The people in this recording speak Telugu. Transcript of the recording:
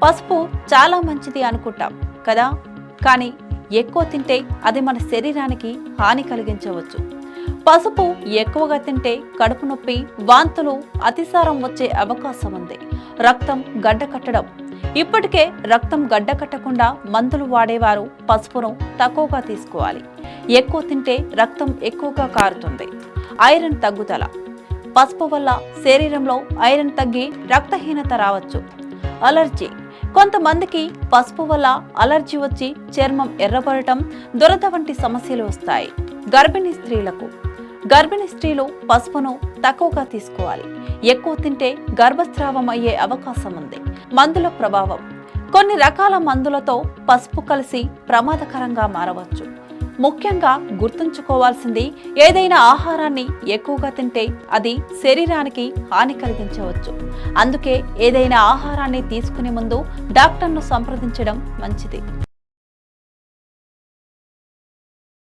పసుపు చాలా మంచిది అనుకుంటాం కదా, కానీ ఎక్కువ తింటే అది మన శరీరానికి హాని కలిగించవచ్చు. పసుపు ఎక్కువగా తింటే కడుపు నొప్పి, వాంతులు, అతిసారం వచ్చే అవకాశం ఉంది. రక్తం గడ్డకట్టడం. ఇప్పటికే రక్తం గడ్డకట్టకుండా మందులు వాడేవారు పసుపును తక్కువగా తీసుకోవాలి. ఎక్కువ తింటే రక్తం ఎక్కువగా కారుతుంది. ఐరన్ తగ్గుదల. పసుపు వల్ల శరీరంలో ఐరన్ తగ్గి రక్తహీనత రావచ్చు. అలర్జీ. కొంతమందికి పసుపు వల్ల అలర్జీ వచ్చి చర్మం ఎర్రబడటం, దురద వంటి సమస్యలు వస్తాయి. గర్భిణీ స్త్రీలకు. గర్భిణీ స్త్రీలు పసుపును తక్కువగా తీసుకోవాలి. ఎక్కువ తింటే గర్భస్రావం అయ్యే అవకాశం ఉంది. మందుల ప్రభావం. కొన్ని రకాల మందులతో పసుపు కలిసి ప్రమాదకరంగా మారవచ్చు. ముఖ్యంగా గుర్తుంచుకోవాల్సింది, ఏదైనా ఆహారాన్ని ఎక్కువగా తింటే అది శరీరానికి హాని కలిగించవచ్చు. అందుకే ఏదైనా ఆహారాన్ని తీసుకునే ముందు డాక్టర్ను సంప్రదించడం మంచిది.